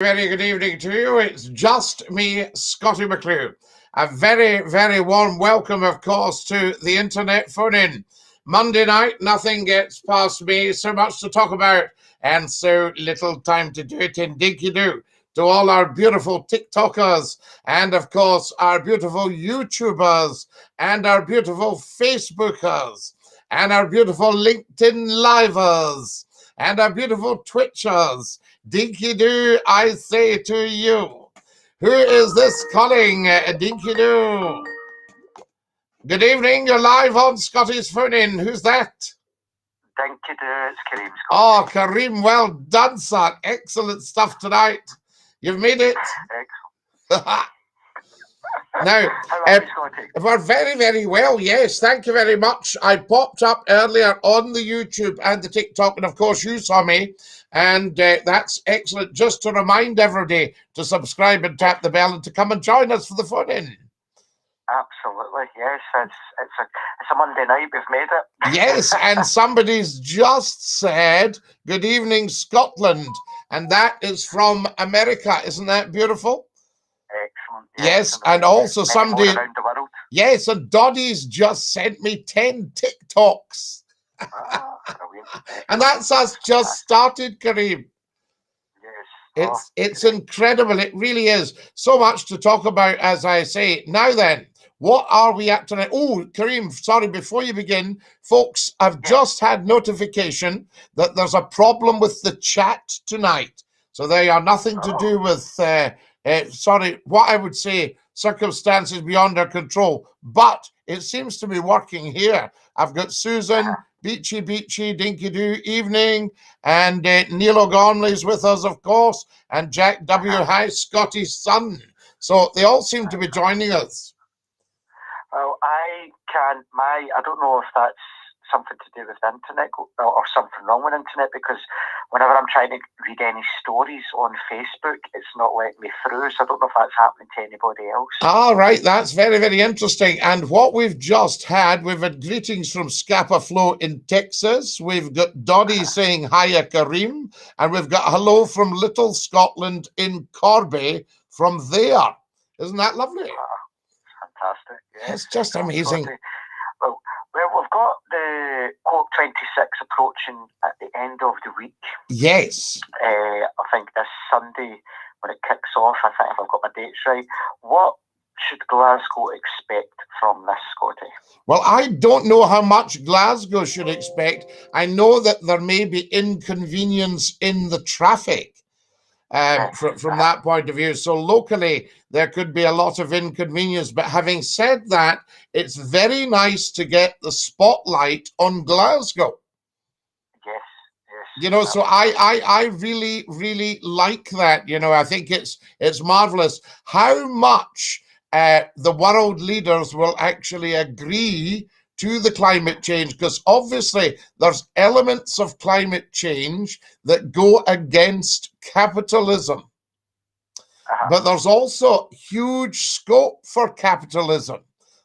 Very good evening to you. It's just me, Scottie McClue. A very, very warm welcome, of course, to the internet phone-in. Monday night, nothing gets past me, so much to talk about, and so little time to do it in Dinky-Doo. To all our beautiful TikTokers, and of course, our beautiful YouTubers, and our beautiful Facebookers, and our beautiful LinkedIn Livers, and our beautiful Twitchers. Dinky-Doo, I say to you. Who is this calling, Dinky-Doo? Good evening, you're live on Scotty's phone-in. Who's that? DINKY-DOO, it's Kareem. Oh, Kareem, well done, son. Excellent stuff tonight. You've made it. Now, we're very, very well, yes. Thank you very much. I popped up earlier on the YouTube and the TikTok, and of course you saw me, and that's excellent. Just to remind everybody to subscribe and tap the bell and to come and join us for the phone-in. Absolutely, yes. It's a Monday night. We've made it. Yes, and somebody's just said, "Good evening, Scotland," and that is from America. Isn't that beautiful? Excellent. Yes, and also somebody around the world. Yes, and Doddie's just sent me 10 TikToks. And that's us just started, Kareem. Yes. It's incredible. It really is. So much to talk about, as I say. Now then, what are we at tonight? Oh, Kareem, sorry, before you begin, folks, I've just had notification that there's a problem with the chat tonight. So they are nothing to do with, sorry, what I would say, circumstances beyond our control. But it seems to be working here. I've got Susan, Beachy, Dinky-Doo, evening, and Neil O'Gormley's with us, of course, and Jack W. Hi, Scotty's son. So they all seem to be joining us. Well, I don't know if that's something to do with the internet or something wrong with the internet, because whenever I'm trying to read any stories on Facebook, it's not letting me through, so I don't know if that's happening to anybody else. All right, that's very, very interesting. And what we've just had, we've had greetings from Scapa Flow in Texas. We've got Doddy saying hiya, Kareem. And we've got hello from Little Scotland in Corby from there. Isn't that lovely? Fantastic. Yeah. It's just amazing. Well, we've got the COP26 approaching at the end of the week. Yes. I think this Sunday when it kicks off, I think, if I've got my dates right. What should Glasgow expect from this, Scotty? Well, I don't know how much Glasgow should expect. I know that there may be inconvenience in the traffic. From that point of view. So locally, there could be a lot of inconvenience. But having said that, it's very nice to get the spotlight on Glasgow. Yes. You know, so I really, really like that. You know, I think it's marvelous how much the world leaders will actually agree to the climate change, because obviously there's elements of climate change that go against capitalism. But there's also huge scope for capitalism.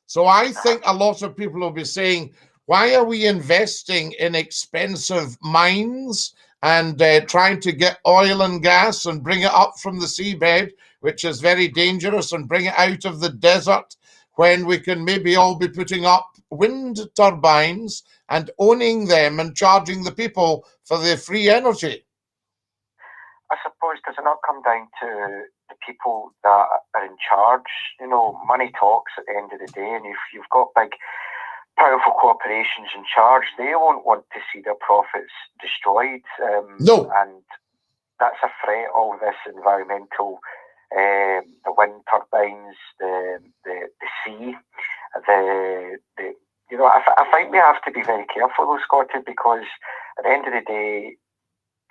So I think a lot of people will be saying, why are we investing in expensive mines and trying to get oil and gas and bring it up from the seabed, which is very dangerous, and bring it out of the desert, when we can maybe all be putting up wind turbines and owning them and charging the people for their free energy? I suppose, does it not come down to the people that are in charge? You know, money talks at the end of the day, and if you've got big, powerful corporations in charge, they won't want to see their profits destroyed. No. And that's a threat, all this environmental, the wind turbines, the sea, you know, I think we have to be very careful though, Scotty, because at the end of the day,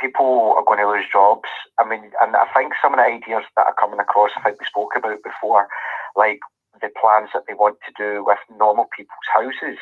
people are going to lose jobs. I mean, and I think some of the ideas that are coming across, I think we spoke about before, like the plans that they want to do with normal people's houses,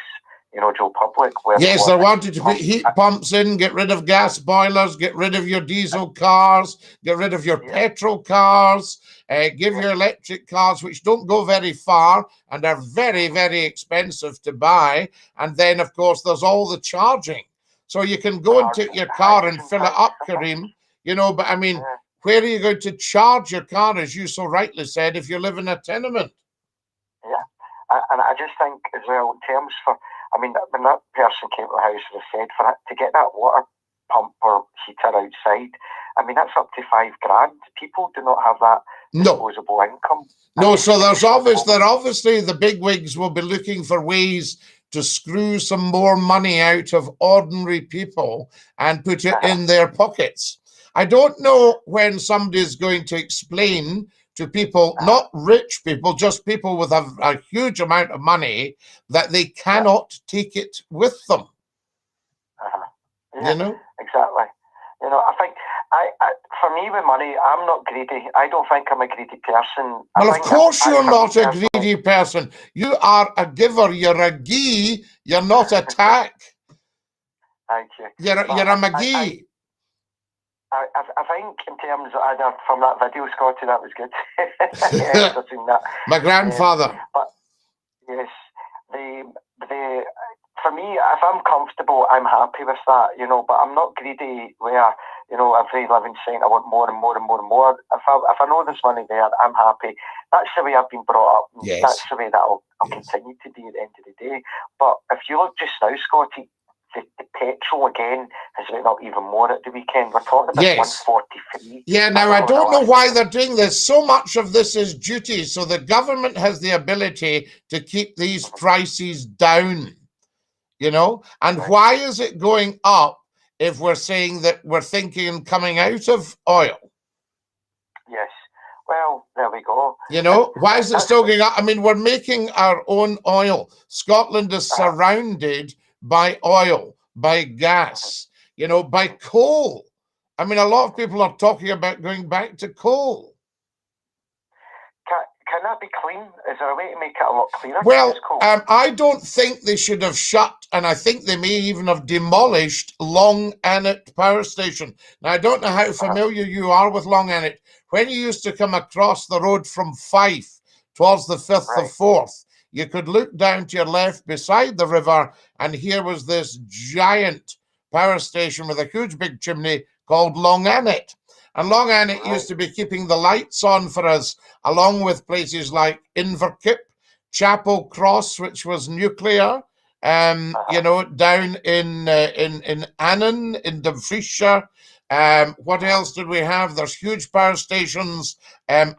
you know, Joe Public. Yes, they wanted to put heat pumps in, get rid of gas boilers, get rid of your diesel cars, get rid of your petrol cars, give your electric cars, which don't go very far and are very, very expensive to buy. And then, of course, there's all the charging. So you can go and take your car and fill it up, Kareem, you know, but I mean, where are you going to charge your car, as you so rightly said, if you live in a tenement? Yeah, and I just think as well, in terms for, I mean, when that person came to the house, as I said, for it, to get that water pump or heater outside, I mean, that's up to $5,000. People do not have that disposable income. No, so there's obviously the bigwigs will be looking for ways to screw some more money out of ordinary people and put it in their pockets. I don't know when somebody's going to explain to people, not rich people, just people with a huge amount of money, that they cannot take it with them. Yeah, you know? Exactly. You know, I think, for me with money, I'm not greedy. I don't think I'm a greedy person. Well, of course you're not a greedy person. You are a giver. You're a gee. You're not a tack. Thank you. You're a McGee. I think in terms of, from that video, Scottie, that was good. Yes, I've seen that. My grandfather. But yes, for me, if I'm comfortable, I'm happy with that, you know, but I'm not greedy where, you know, every living saying I want more and more and more and more. If I know there's money there, I'm happy. That's the way I've been brought up. Yes. That's the way that I'll continue to be at the end of the day. But if you look just now, Scottie, the petrol again has went up even more at the weekend. We're talking about 143. Yeah, now I don't know why they're doing this. So much of this is duty. So the government has the ability to keep these prices down, you know? And why is it going up if we're saying that we're thinking coming out of oil? Yes. Well, there we go. You know, why is it still going up? I mean, we're making our own oil. Scotland is surrounded by oil, by gas, you know, by coal. I mean, a lot of people are talking about going back to coal. Can that be clean? Is there a way to make it a lot cleaner? Well, I don't think they should have shut, and I think they may even have demolished Long Annet Power Station. Now, I don't know how familiar you are with Long Annet. When you used to come across the road from Fife towards the 5th of Forth, you could look down to your left beside the river, and here was this giant power station with a huge big chimney called Long Annet. And Long Annet used to be keeping the lights on for us, along with places like Inverkip, Chapel Cross, which was nuclear, you know, down in Annan, in Dumfriesshire. What else did we have? There's huge power stations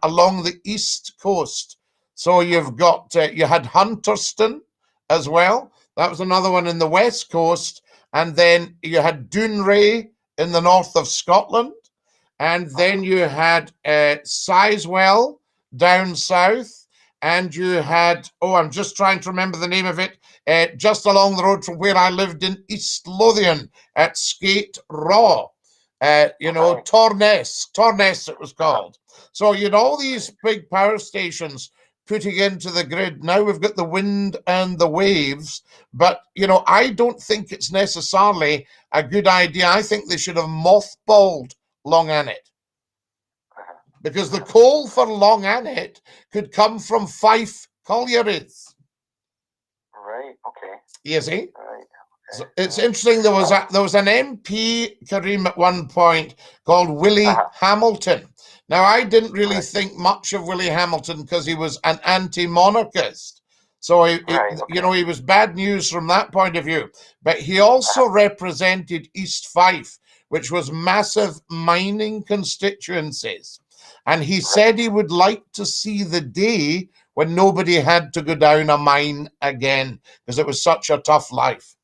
along the east coast. So you've got, you had Hunterston as well. That was another one in the west coast. And then you had Dounreay in the north of Scotland. And then you had Sizewell down south. And you had, oh, I'm just trying to remember the name of it, just along the road from where I lived in East Lothian at Skate Raw. You know, Torness it was called. So you had all these big power stations putting into the grid. Now we've got the wind and the waves, but you know, I don't think it's necessarily a good idea. I think they should have mothballed Long Annet, because the coal for Long Annet could come from Fife collieries. Right. Okay. You see? Right. So it's interesting. There was an MP, Kareem, at one point called Willie Hamilton. Now, I didn't really think much of Willie Hamilton because he was an anti-monarchist. So, you know, he was bad news from that point of view. But he also represented East Fife, which was massive mining constituencies. And he said he would like to see the day when nobody had to go down a mine again, because it was such a tough life.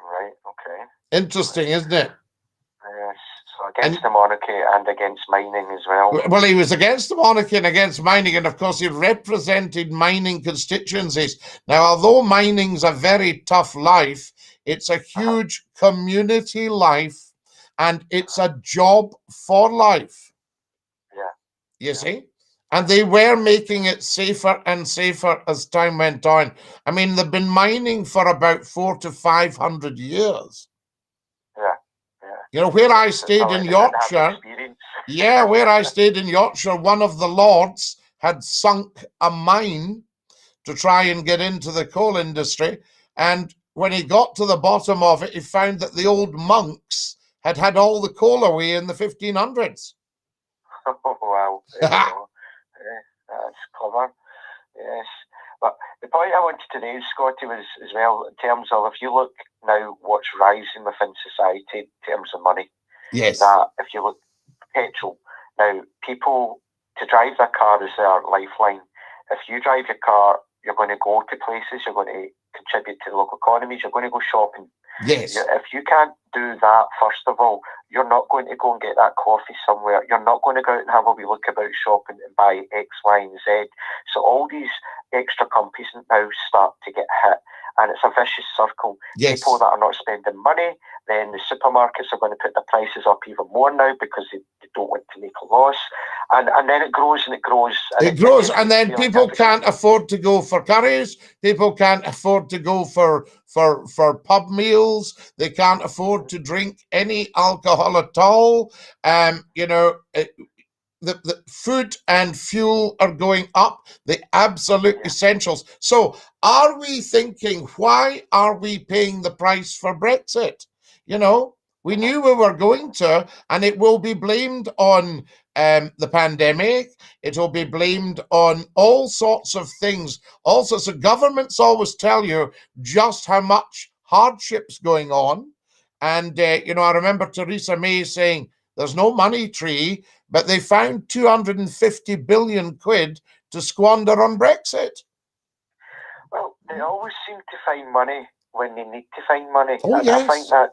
Right, okay. Interesting, isn't it? Yes, so against the monarchy and against mining as well. Well, he was against the monarchy and against mining, and of course he represented mining constituencies. Now, although mining's a very tough life, it's a huge community life, and it's a job for life. Yeah. You see? And they were making it safer and safer as time went on. I mean, they've been mining for about 400 to 500 years. Yeah, yeah. You know, where I stayed in Yorkshire, where I stayed in Yorkshire, one of the lords had sunk a mine to try and get into the coal industry. And when he got to the bottom of it, he found that the old monks had had all the coal away in the 1500s. Oh, wow. There you go. That's clever. Yes. But the point I wanted to raise, Scottie, was as well in terms of if you look now what's rising within society in terms of money. Yes. That if you look petrol, now people to drive their car is their lifeline. If you drive your car, you're going to go to places, you're going to contribute to the local economies, you're going to go shopping. Yes. If you can't do that, first of all, you're not going to go and get that coffee somewhere. You're not going to go out and have a wee look about shopping and buy X, Y, and Z. So all these extra companies now start to get hit. And it's a vicious circle. Yes. People that are not spending money, then the supermarkets are going to put the prices up even more now because they don't want to make a loss. And then it grows and it grows. And it grows, just and then feels people like can't afford to go for curries. People can't afford to go for pub meals. They can't afford to drink any alcohol at all. You know, the food and fuel are going up, the absolute essentials. So are we thinking, why are we paying the price for Brexit? You know, we knew we were going to, and it will be blamed on the pandemic. It will be blamed on all sorts of things. All sorts of governments always tell you just how much hardship's going on. And, you know, I remember Theresa May saying, there's no money tree, but they found 250 billion quid to squander on Brexit. Well, they always seem to find money when they need to find money. Oh, and yes. I think that's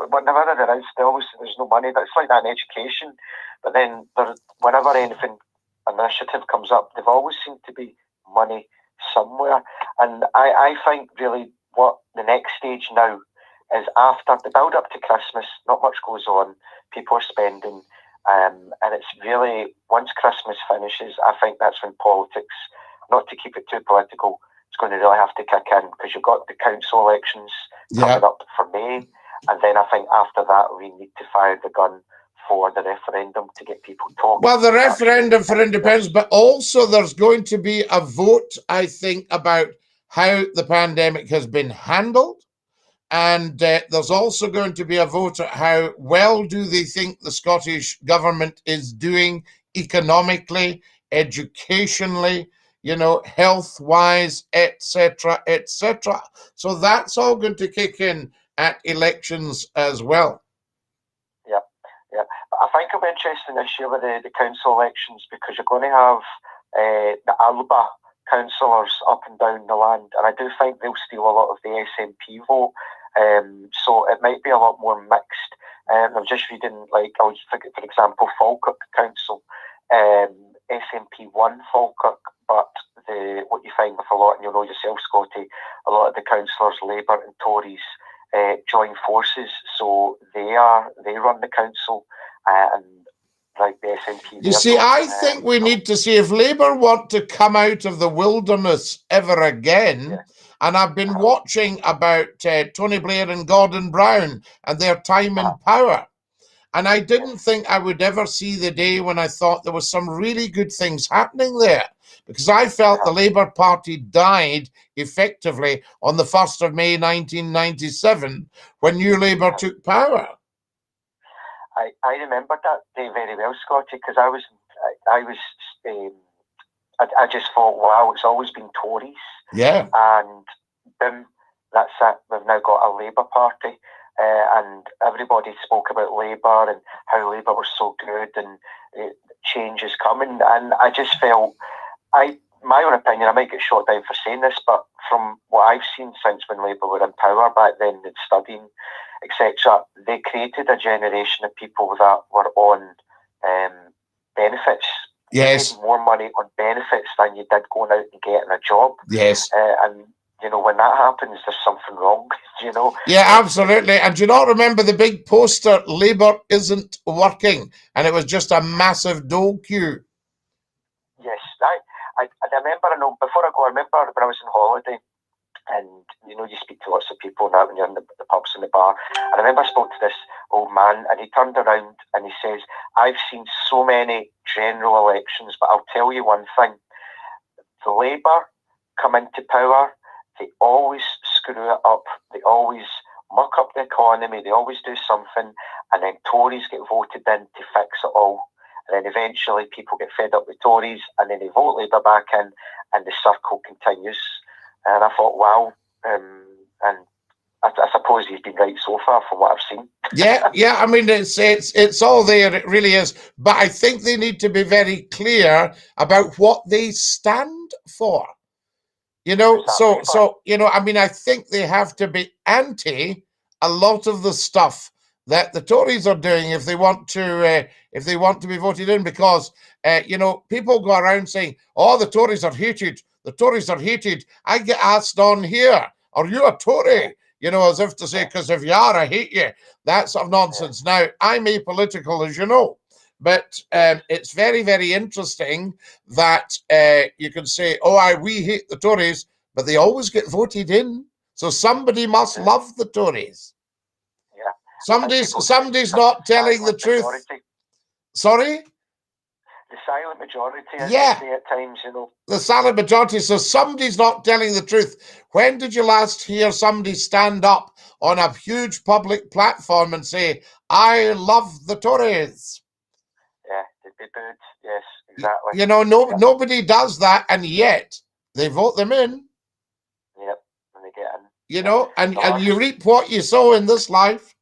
whenever there is, there's no money. That's like that in education. But then whenever anything, initiative comes up, there always seems to be money somewhere. And I think really what the next stage now is after the build up to Christmas, not much goes on, people are spending, and it's really, once Christmas finishes, I think that's when politics, not to keep it too political, it's going to really have to kick in, because you've got the council elections coming up for May, and then I think after that we need to fire the gun for the referendum to get people talking. Well, the referendum for independence, but also there's going to be a vote, I think, about how the pandemic has been handled. And there's also going to be a vote at how well do they think the Scottish government is doing economically, educationally, you know, health-wise, etc., etc. So that's all going to kick in at elections as well. Yeah, yeah. I think it'll be interesting this year with the council elections, because you're going to have the Alba councillors up and down the land, and I do think they'll steal a lot of the SNP vote. So it might be a lot more mixed. I'm just reading, like, for example, Falkirk Council, SNP won Falkirk, but what you find with a lot, and you'll know yourself, Scottie, a lot of the councillors, Labour and Tories, join forces, so they run the council, and like the SNP. You see, I think we need to see if Labour want to come out of the wilderness ever again. Yeah. And I've been watching about Tony Blair and Gordon Brown and their time in power. And I didn't think I would ever see the day when I thought there was some really good things happening there, because I felt the Labour Party died effectively on the 1st of May 1997 when New Labour took power. I remember that day very well, Scottie, because I just thought, wow, it's always been Tories. Yeah. And boom, that's it. We've now got a Labour Party. And everybody spoke about Labour and how Labour was so good and change is coming. And I just felt, my own opinion, I might get shot down for saying this, but from what I've seen since when Labour were in power back then and studying, etc., they created a generation of people that were on benefits. Yes. You made more money on benefits than you did going out and getting a job. Yes. And, you know, when that happens, there's something wrong, you know. Yeah, absolutely. And do you not remember the big poster, Labour isn't working? And it was just a massive dole queue. Yes. I remember, before I go, I remember when I was on holiday, and, you know, you speak to lots of people now when you're in the pubs and the bar. And I remember I spoke to this old man, and he turned around and he says, I've seen so many general elections, but I'll tell you one thing. The Labour come into power, they always screw it up. They always muck up the economy. They always do something. And then Tories get voted in to fix it all. and then eventually people get fed up with Tories, and then they vote Labour back in, and the circle continues. And I thought, wow, and I suppose he's been right so far from what I've seen. Yeah. I mean, it's all there. It really is. But I think they need to be very clear about what they stand for. You know, so you know, I mean, I think they have to be anti a lot of the stuff that the Tories are doing if they want to be voted in, because you know, people go around saying, "Oh, the Tories are hated. The Tories are hated." I get asked on here, "Are you a Tory?" You know, as if to say, because if you are, I hate you. That sort of nonsense. Now, I'm apolitical, as you know, but it's very, very interesting that you can say, "Oh, we hate the Tories," but they always get voted in. So somebody must love the Tories. Yeah. Somebody's not telling the truth. Sorry? The silent majority, as yeah. they say at times, you know. The silent majority. So somebody's not telling the truth. When did you last hear somebody stand up on a huge public platform and say, "I love the Tories"? Yeah, they'd be booed. Yes, exactly. You know, nobody does that, and yet they vote them in. Yep, when they get in. You know, and you reap what you sow in this life.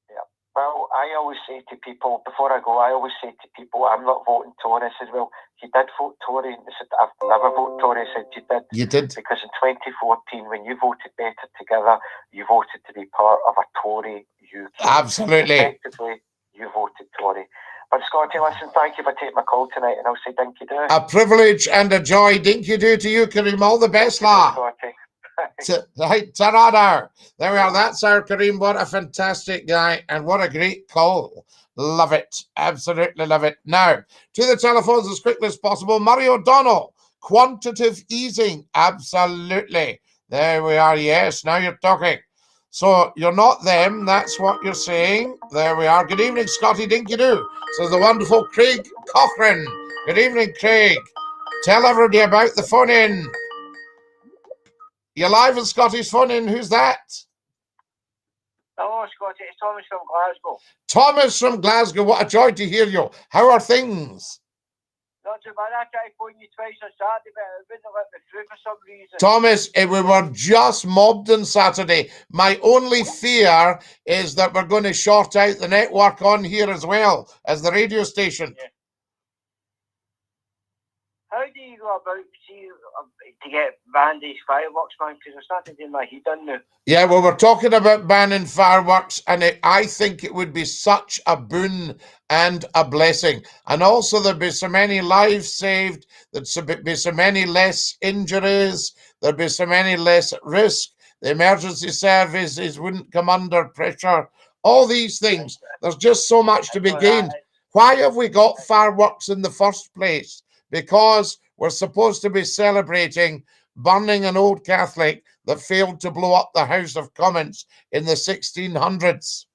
Yeah. Well, I always say to people, before I go, I'm not voting Tory. I said, well, you did vote Tory. And they said, I've never voted Tory. I said, you did. You did. Because in 2014, when you voted Better Together, you voted to be part of a Tory UK. Absolutely. Effectively, you voted Tory. But Scottie, listen, thank you for taking my call tonight, and I'll say Dinky-Doo. A privilege and a joy. Dinky-Doo to you, Kareem. All the best, lad. Right, ta-ra now. There we are. That's our Kareem. What a fantastic guy, and what a great call. Love it. Absolutely love it. Now, to the telephones as quickly as possible. Murray O'Donnell, quantitative easing. Absolutely. There we are. Yes, now you're talking. So you're not them, that's what you're saying. There we are. Good evening, Scottie Dinky-Doo. Says the wonderful Craig Cochran. Good evening, Craig. Tell everybody about the phone in. You're live on Scotty's phone in. Who's that? Hello, Scottie. It's Thomas from Glasgow. Thomas from Glasgow. What a joy to hear you. How are things? Not too bad. I tried phoning you twice on Saturday, but it wouldn't let me through for some reason. Thomas, we were just mobbed on Saturday. My only fear is that we're going to short out the network on here as well as the radio station. Yeah. How do you go about to get banned these fireworks, man? Because we're starting to do my heat on now. Yeah, well, we're talking about banning fireworks, and I think it would be such a boon and a blessing. And also there'd be so many lives saved, there'd be so many less injuries, there'd be so many less at risk. The emergency services wouldn't come under pressure. All these things. There's just so much to be gained. Why have we got fireworks in the first place? Because we're supposed to be celebrating burning an old Catholic that failed to blow up the House of Commons in the 1600s.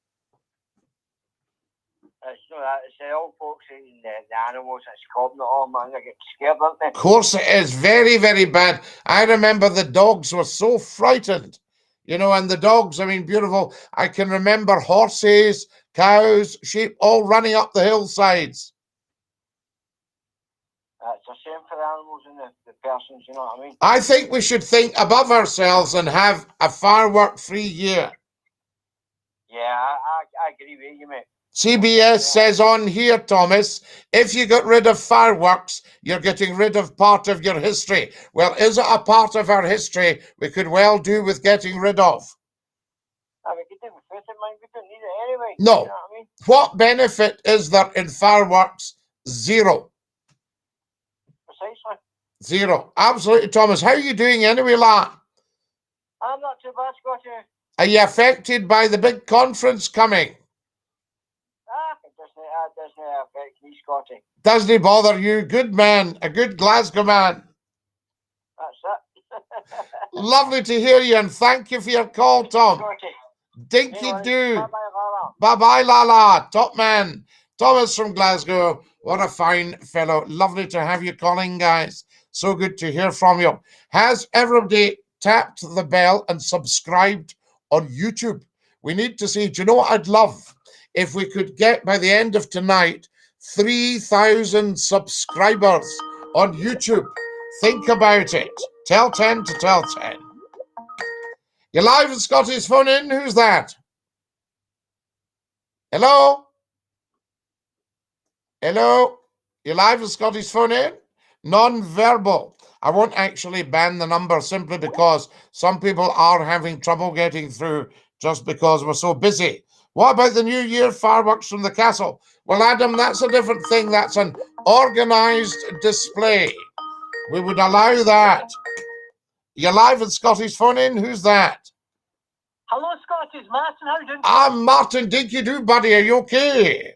It's the old folks eating the animals that's called it all, man. They get scared, don't they? Of course it is. Very, very bad. I remember the dogs were so frightened. You know, and the dogs, I mean, beautiful. I can remember horses, cows, sheep, all running up the hillsides. It's a shame for the animals and the persons, you know what I mean? I think we should think above ourselves and have a firework-free year. Yeah, I agree with you, mate. CBS says on here, Thomas, if you get rid of fireworks, you're getting rid of part of your history. Well, is it a part of our history we could well do with getting rid of? We could do with it, man. We don't need it anyway. No. You know what I mean? What benefit is there in fireworks? Zero. Precisely. Zero. Absolutely, Thomas. How are you doing anyway, lad? I'm not too bad, Scottie. Are you affected by the big conference coming? It doesn't affect me, Scottie. Doesn't bother you? Good man. A good Glasgow man. That's it. Lovely to hear you, and thank you for your call, Tom. Scottie. Dinky-Doo. Bye-bye, Lala. Bye-bye, Lala. Top man. Thomas from Glasgow. What a fine fellow. Lovely to have you calling, guys. So good to hear from you. Has everybody tapped the bell and subscribed on YouTube? We need to see, do you know what I'd love? If we could get, by the end of tonight, 3,000 subscribers on YouTube. Think about it. Tell 10 to tell 10. You're live at Scottie's Phone In. Who's that? Hello? Hello? You're live at Scottie's Phone In? Non-verbal. I won't actually ban the number simply because some people are having trouble getting through just because we're so busy. What about the New Year fireworks from the castle? Well, Adam, that's a different thing. That's an organised display. We would allow that. You're live at Scottie's Phone In. Who's that? Hello, Scottie. Martin. How you doing? I'm Martin. DINKY-DOO, buddy. Are you okay?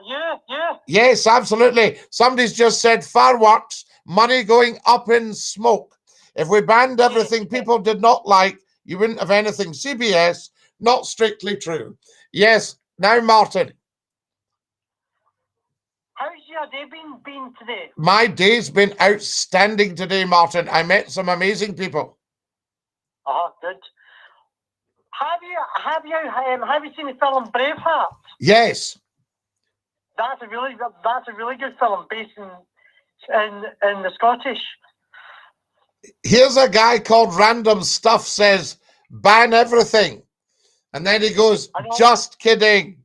Yeah. Yes, absolutely. Somebody's just said fireworks, money going up in smoke. If we banned everything people did not like, you wouldn't have anything. CBS, not strictly true. Yes. Now, Martin. How's your day been today? My day's been outstanding today, Martin. I met some amazing people. Good. Have you seen the film Braveheart? Yes. That's a really good film based in the Scottish. Here's a guy called Random Stuff says, ban everything. And then he goes, just kidding.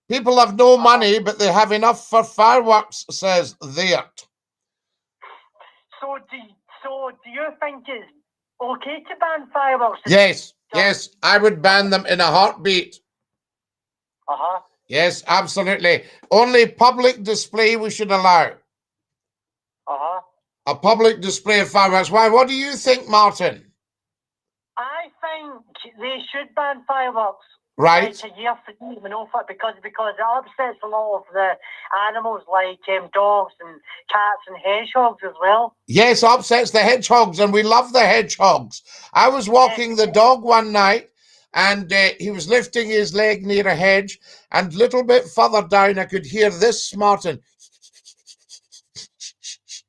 People have no money, but they have enough for fireworks, says Theart. So do you think it's okay to ban fireworks? Yes, I would ban them in a heartbeat. Yes, absolutely. Only public display we should allow. A public display of fireworks. Why? What do you think, Martin? I think they should ban fireworks. Right. Like a year for because it upsets a lot of the animals like dogs and cats and hedgehogs as well. Yes, upsets the hedgehogs, and we love the hedgehogs. I was walking the dog one night, and he was lifting his leg near a hedge, and a little bit further down I could hear this, Martin.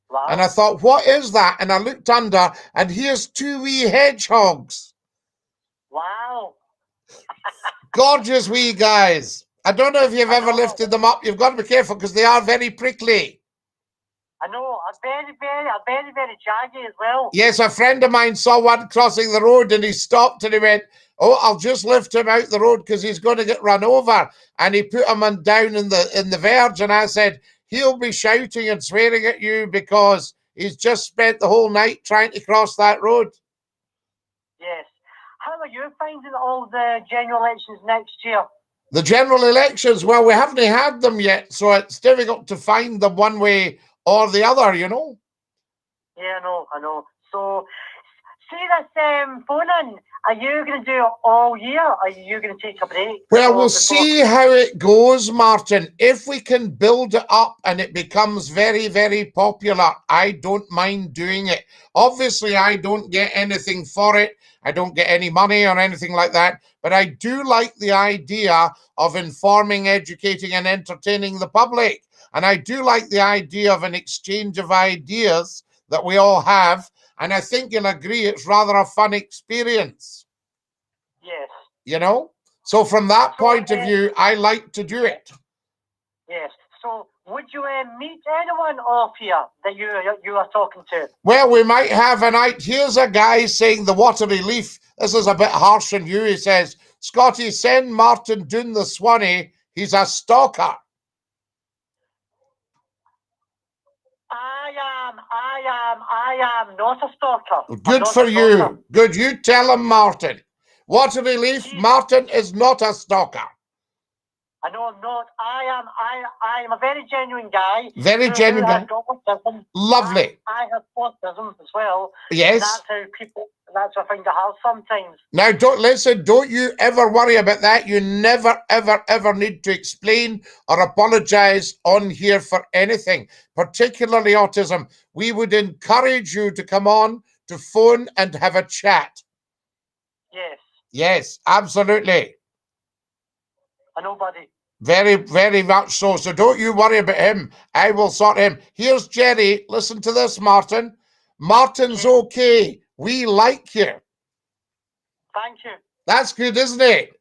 Wow. And I thought, what is that? And I looked under, and here's two wee hedgehogs. Wow. Gorgeous wee guys. I don't know if you've ever lifted them up. You've got to be careful because they are very prickly. I know, very jaggy as well. Yes, a friend of mine saw one crossing the road and he stopped and he went, oh, I'll just lift him out the road because he's going to get run over. And he put him down in the verge, and I said, he'll be shouting and swearing at you because he's just spent the whole night trying to cross that road. Yes. How are you finding all the general elections next year? The general elections, well, we haven't had them yet, so it's difficult to find them one way or the other, you know. Yeah, I know. So, see this phone in, are you going to do it all year, or are you going to take a break? Well, we'll see how it goes, Martin. If we can build it up and it becomes very, very popular, I don't mind doing it. Obviously, I don't get anything for it. I don't get any money or anything like that. But I do like the idea of informing, educating, and entertaining the public. And I do like the idea of an exchange of ideas that we all have. And I think you'll agree it's rather a fun experience. Yes. You know? So from that point of view, I like to do it. Yes. So would you meet anyone off here that you are talking to? Well, we might have a night. Here's a guy saying the watery leaf. This is a bit harsh on you. He says, Scottie, send Martin Doon the Swanee. He's a stalker. I am not a stalker. Good for you. Good. You tell him, Martin. Watery leaf, Martin is not a stalker. I know I'm not. I am a very genuine guy. Very genuine guy. Lovely. I have autism as well. Yes. That's what I find it hard sometimes. Now, don't you ever worry about that. You never, ever need to explain or apologize on here for anything, particularly autism. We would encourage you to come on to phone and have a chat. Yes. Yes, absolutely. I know, buddy. Very, very much so. So don't you worry about him. I will sort him. Here's Jerry. Listen to this, Martin. Martin's okay. We like you. Thank you. That's good, isn't it?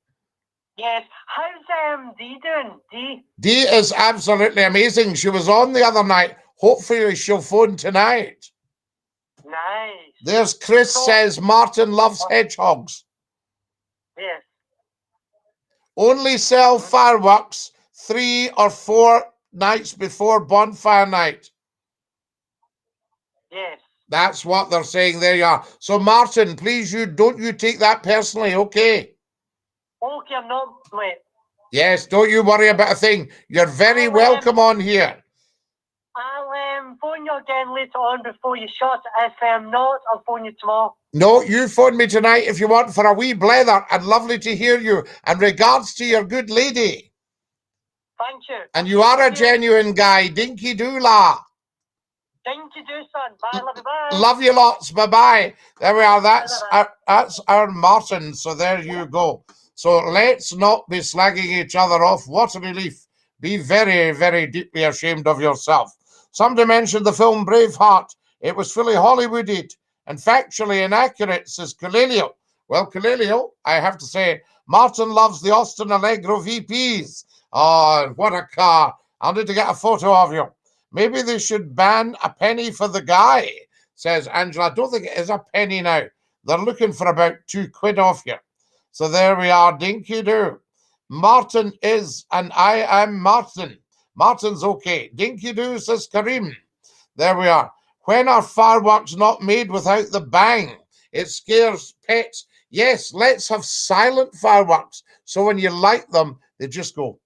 Yes. How's Dee doing? Dee? Dee is absolutely amazing. She was on the other night. Hopefully she'll phone tonight. Nice. There's Chris says Martin loves hedgehogs. Yes. Only sell fireworks 3 or 4 nights before bonfire night. Yes. That's what they're saying. There you are. So Martin, please, don't you take that personally, okay? Okay, I'm not, mate. Yes, don't you worry about a thing. You're very welcome on here. I'll phone you again later on before you shut. If not, I'll phone you tomorrow. No, you phone me tonight if you want for a wee blether, and lovely to hear you. And regards to your good lady. Thank you. And you are a genuine guy. Dinky-Doo la. Dinky-Doo, son. Bye, love you, bye. Love you lots. Bye-bye. There we are. That's our Martin. So there you go. So let's not be slagging each other off. What a relief. Be very, very deeply ashamed of yourself. Somebody mentioned the film Braveheart. It was fully Hollywooded and factually inaccurate, says Colelio. Well, Colelio, I have to say, Martin loves the Austin Allegro VPs. Oh, what a car. I'll need to get a photo of you. Maybe they should ban a penny for the guy, says Angela. I don't think it is a penny now. They're looking for about £2 off you. So there we are, Dinky-Doo. Martin is, and I am Martin. Martin's okay. Dinky-Doo, says Kareem. There we are. When are fireworks not made without the bang? It scares pets. Yes, let's have silent fireworks. So when you light them, they just go.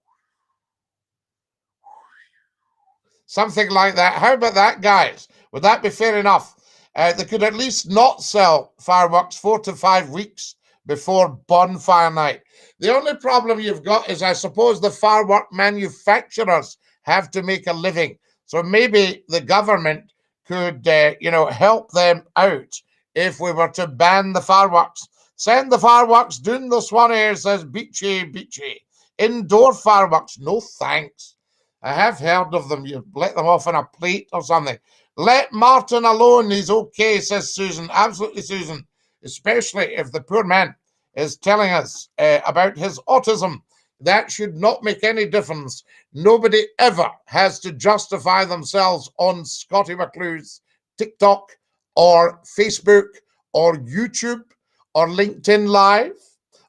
Something like that. How about that, guys? Would that be fair enough? They could at least not sell fireworks 4 to 5 weeks before bonfire night. The only problem you've got is, I suppose, the firework manufacturers have to make a living. So maybe the government could, help them out if we were to ban the fireworks. Send the fireworks down the Swanee, says Beachy. Indoor fireworks, no thanks. I have heard of them. You let them off on a plate or something. Let Martin alone. He's okay, says Susan. Absolutely, Susan. Especially if the poor man is telling us about his autism. That should not make any difference. Nobody ever has to justify themselves on Scottie McClue's TikTok or Facebook or YouTube or LinkedIn Live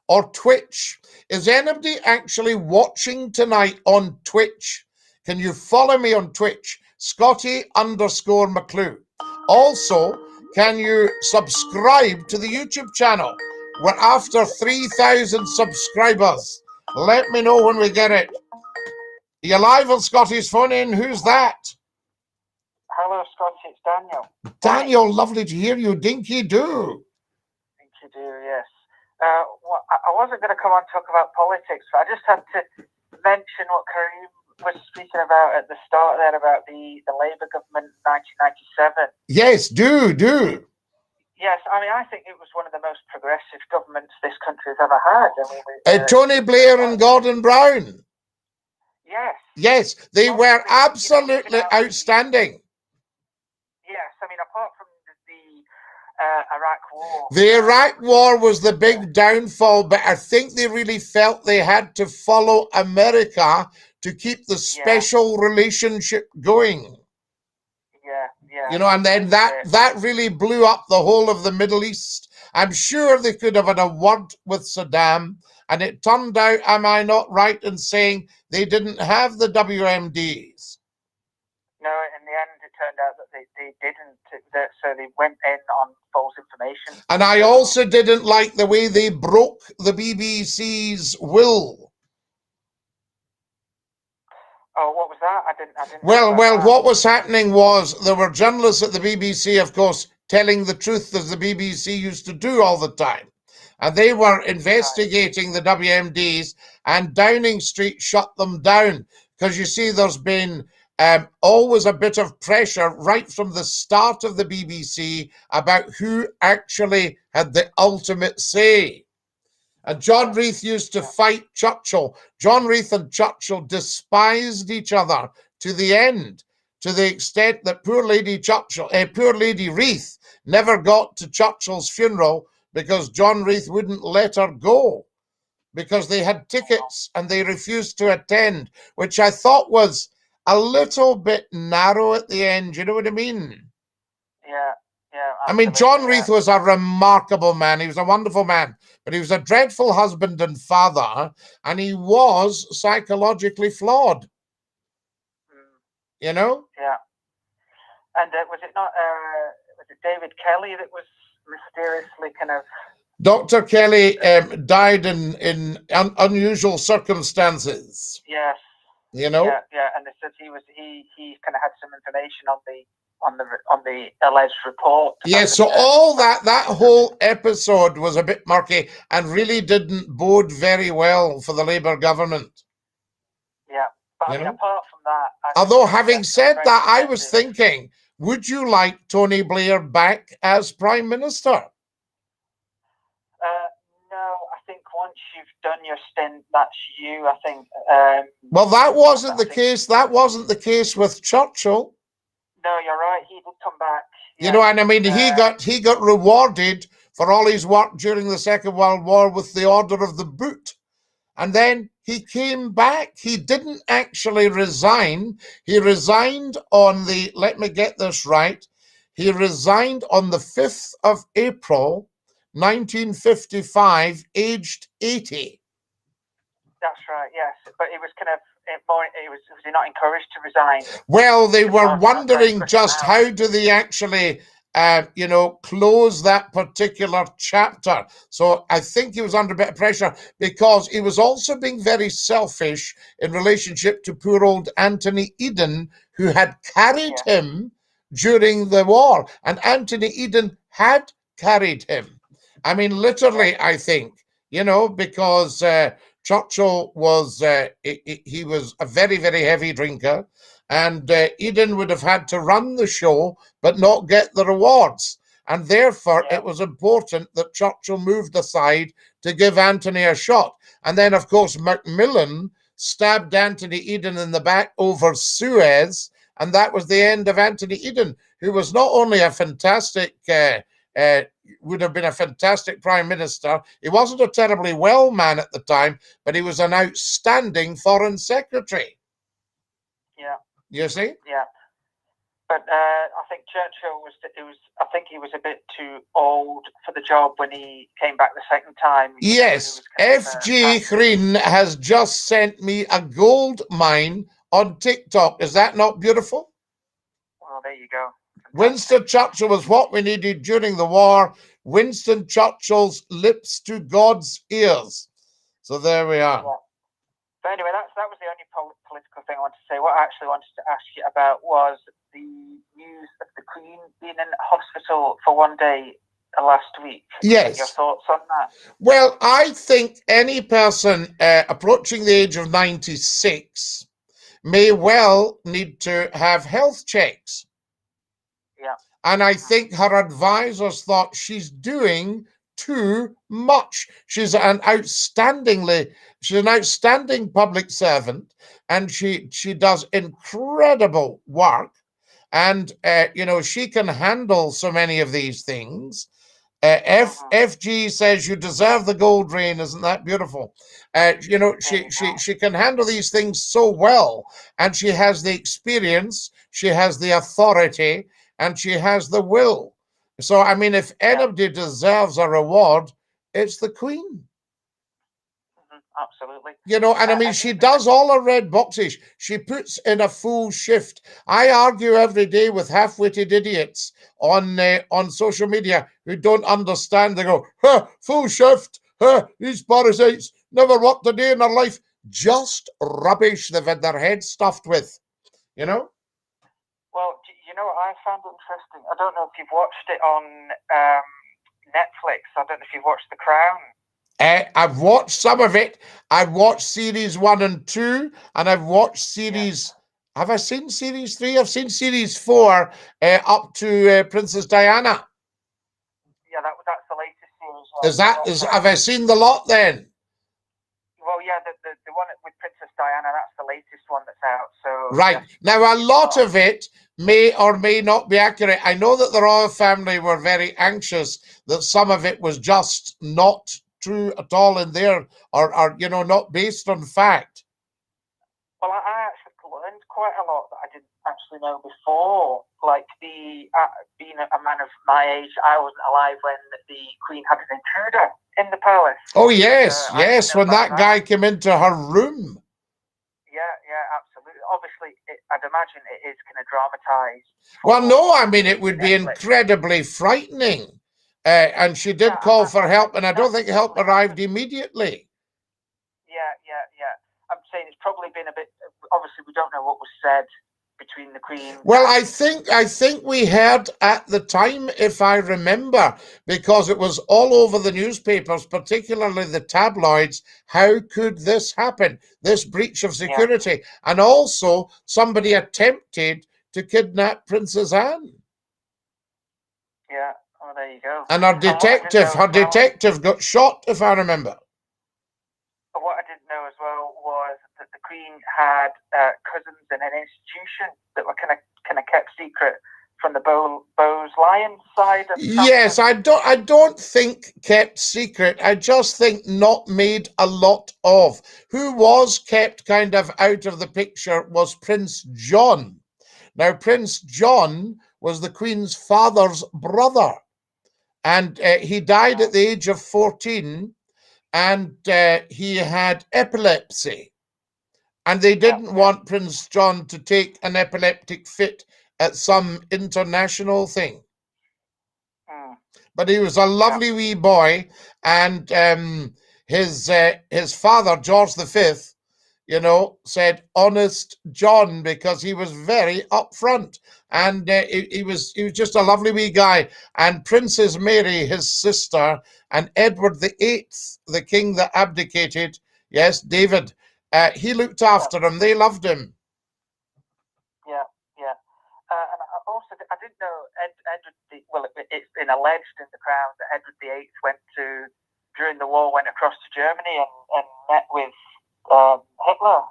or Twitch. Is anybody actually watching tonight on Twitch? Can you follow me on Twitch? Scottie_McClue. Also, can you subscribe to the YouTube channel? We're after 3,000 subscribers. Let me know when we get it. Are you live on Scottie's phone in? Who's that? Hello, Scottie. It's Daniel. Daniel, lovely to hear you. Dinky-Doo. Dinky-Doo, yes. I wasn't going to come on and talk about politics, but I just had to mention what Kareem was speaking about at the start there about the Labour government in 1997. Yes, do. Yes, I mean, I think it was one of the most progressive governments this country has ever had. I mean, Tony Blair and Gordon Brown. Yes. Yes, they were absolutely outstanding. Yes, I mean, apart from the Iraq War. The Iraq War was the big downfall, but I think they really felt they had to follow America to keep the special relationship going. Yeah. You know, and then that really blew up the whole of the Middle East. I'm sure they could have had a word with Saddam, and it turned out, am I not right in saying they didn't have the WMDs? No, in the end, it turned out that they didn't. So they went in on false information. And I also didn't like the way they broke the BBC's will. Oh, what was that? I didn't. Well, what was happening was there were journalists at the BBC, of course, telling the truth as the BBC used to do all the time. And they were investigating the WMDs, and Downing Street shut them down. Because you see, there's been always a bit of pressure right from the start of the BBC about who actually had the ultimate say. And John Reith used to fight Churchill. John Reith and Churchill despised each other to the end, to the extent that poor Lady Reith never got to Churchill's funeral because John Reith wouldn't let her go. because they had tickets and they refused to attend, which I thought was a little bit narrow at the end. You know what I mean? Yeah, yeah. I mean, John absolutely, Reith was a remarkable man. He was a wonderful man, but he was a dreadful husband and father, and he was psychologically flawed. You know? Yeah. And was it not? Was it David Kelly that was mysteriously kind of? Dr. Kelly died in unusual circumstances. Yes. You know? Yeah, yeah. And they said he kind of had some information on the alleged report. Yes, so all that whole episode was a bit murky and really didn't bode very well for the Labour government. Yeah, but I mean, apart from that... Although, having said that, I was thinking, would you like Tony Blair back as Prime Minister? No, I think once you've done your stint, that's you, I think. Well, that wasn't the case. That wasn't the case with Churchill. No, you're right. He did come back. You know, and I mean, he got rewarded for all his work during the Second World War with the Order of the Boot. And then he came back. He didn't actually resign. He resigned on the, let me get this right, he resigned on the 5th of April, 1955, aged 80. That's right, yes. But it was kind of, was he not encouraged to resign? Well, they were wondering just how do they actually, close that particular chapter. So I think he was under a bit of pressure because he was also being very selfish in relationship to poor old Anthony Eden, who had carried him during the war. And Anthony Eden had carried him. I mean, literally, I think, because Churchill was, he was a very, very heavy drinker, and Eden would have had to run the show but not get the rewards. And therefore, it was important that Churchill moved aside to give Anthony a shot. And then, of course, Macmillan stabbed Anthony Eden in the back over Suez, and that was the end of Anthony Eden, who was not only a fantastic would have been a fantastic prime minister. He wasn't a terribly well man at the time, but he was an outstanding foreign secretary. Yeah. You see? Yeah. But I think Churchill I think he was a bit too old for the job when he came back the second time. Yes. F.G. Hreen has just sent me a gold mine on TikTok. Is that not beautiful? Well, there you go. Winston Churchill was what we needed during the war. Winston Churchill's lips to God's ears. So there we are. Yeah. But anyway, that was the only political thing I wanted to say. What I actually wanted to ask you about was the news of the Queen being in hospital for one day last week. Yes. Your thoughts on that? Well, I think any person approaching the age of 96 may well need to have health checks. Yeah. And I think her advisors thought she's doing too much. She's an outstanding public servant, and she does incredible work. And she can handle so many of these things. FG says you deserve the gold rain. Isn't that beautiful? She can handle these things so well, and she has the experience, she has the authority, and she has the will. So, I mean, if anybody deserves a reward, it's the Queen. Absolutely. And I mean, she does all her red boxes. She puts in a full shift. I argue every day with half-witted idiots on social media who don't understand. They go, full shift, these parasites never worked a day in their life. Just rubbish they've had their heads stuffed with, Well, what I found interesting? I don't know if you've watched it on Netflix. I don't know if you've watched The Crown. I've watched some of it. I've watched series 1 and 2, and I've watched series... Yeah. Have I seen series 3? I've seen series 4 up to Princess Diana. Yeah, that's the latest series. Have I seen the lot then? Well, yeah, the one with Princess Diana, that's the latest one that's out. So right. Now, a lot of it may or may not be accurate. I know that the royal family were very anxious that some of it was just not true at all in there, or you know, not based on fact? Well, I actually learned quite a lot that I didn't actually know before. Like being a man of my age, I wasn't alive when the Queen had an intruder in the palace. Oh yes, yes, when that guy came into her room. Yeah, absolutely. Obviously, I'd imagine it is kind of dramatised. Well, no, I mean, it would be incredibly frightening. And she did call for help, and I don't think help arrived immediately. Yeah. I'm saying it's probably been a bit. Obviously, we don't know what was said between the Queen. Well, I think we heard at the time, if I remember, because it was all over the newspapers, particularly the tabloids. How could this happen? This breach of security, and also somebody attempted to kidnap Princess Anne. Yeah. Oh, there you go. And her detective got shot, if I remember. What I didn't know as well was that the Queen had cousins in an institution that were kind of kept secret from the Bowes Lions side of yes, I don't think kept secret. I just think not made a lot of. Who was kept kind of out of the picture was Prince John. Now, Prince John was the Queen's father's brother, and he died at the age of 14, and he had epilepsy. And they didn't want Prince John to take an epileptic fit at some international thing. But he was a lovely wee boy, and his father, George V, you know, said honest John, because he was very upfront, and he was just a lovely wee guy. And Princess Mary, his sister, and Edward VIII, the king that abdicated, yes, David, he looked after him. They loved him. Yeah. And I didn't know Edward. Well, it's been alleged in the Crown that Edward VIII during the war, went across to Germany and met with Hitler.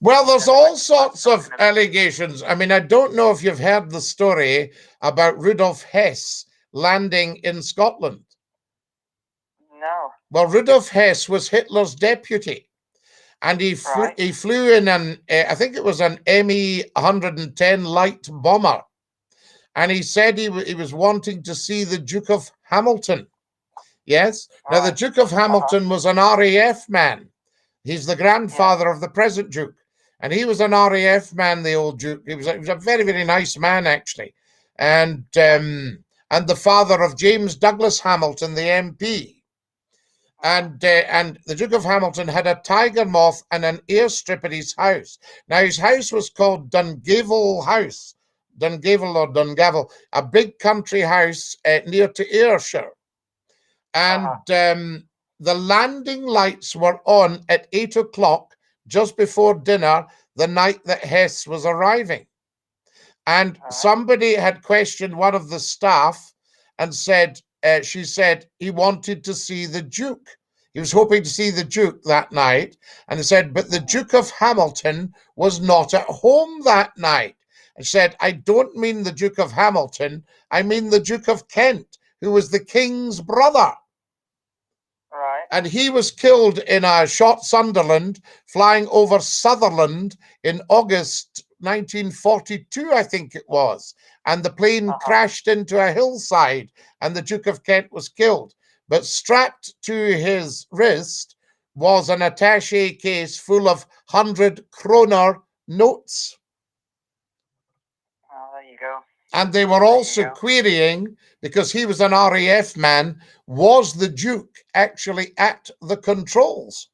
Well, there's all sorts of allegations. I mean, I don't know if you've heard the story about Rudolf Hess landing in Scotland. No. Well, Rudolf Hess was Hitler's deputy, and he flew in I think it was an Me-110 light bomber, and he said he was wanting to see the Duke of Hamilton. Yes. Now, the Duke of Hamilton was an RAF man. He's the grandfather of the present Duke, and he was an RAF man, the old Duke. He was a very, very nice man, actually, and the father of James Douglas Hamilton, the MP. And the Duke of Hamilton had a tiger moth and an airstrip at his house. Now, his house was called Dungavel House, Dungavel or Dungavel, a big country house near to Ayrshire. And the landing lights were on at 8 o'clock, just before dinner, the night that Hess was arriving. And somebody had questioned one of the staff and said, she said he wanted to see the Duke. He was hoping to see the Duke that night. And he said, but the Duke of Hamilton was not at home that night. And she said, I don't mean the Duke of Hamilton. I mean the Duke of Kent, who was the king's brother. And he was killed in a shot Sunderland, flying over Sutherland in August 1942, I think it was. And the plane crashed into a hillside, and the Duke of Kent was killed. But strapped to his wrist was an attaché case full of 100-kroner notes. Oh, there you go. And they were also querying, because he was an RAF man, was the Duke actually at the controls?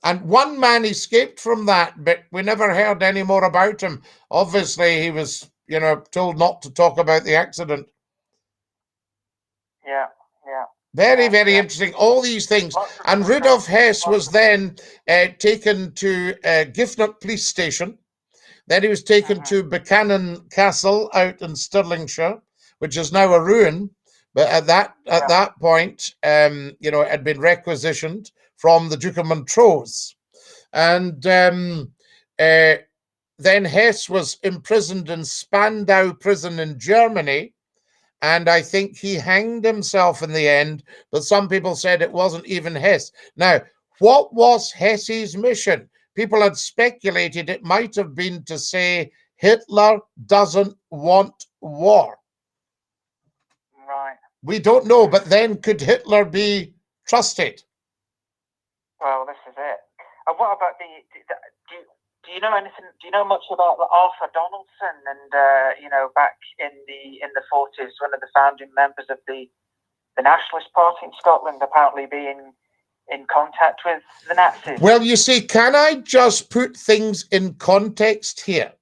And one man escaped from that, but we never heard any more about him. Obviously, he was, you know, told not to talk about the accident. Yeah. Very, very interesting, all these things. And Rudolf Hess was then taken to Giffnock Police Station. Then he was taken to Buchanan Castle out in Stirlingshire, which is now a ruin. But at that point, you know, it had been requisitioned from the Duke of Montrose. And then Hess was imprisoned in Spandau prison in Germany. and I think he hanged himself in the end, but some people said it wasn't even Hess. Now, what was Hess's mission? People had speculated it might have been to say Hitler doesn't want war. Right. We don't know, but then could Hitler be trusted? Well, this is it. And what about do you know anything? Do you know much about Arthur Donaldson and you know, back in the 40s, one of the founding members of the Nationalist Party in Scotland, apparently being in contact with the Nazis? Well, you see, can I just put things in context here?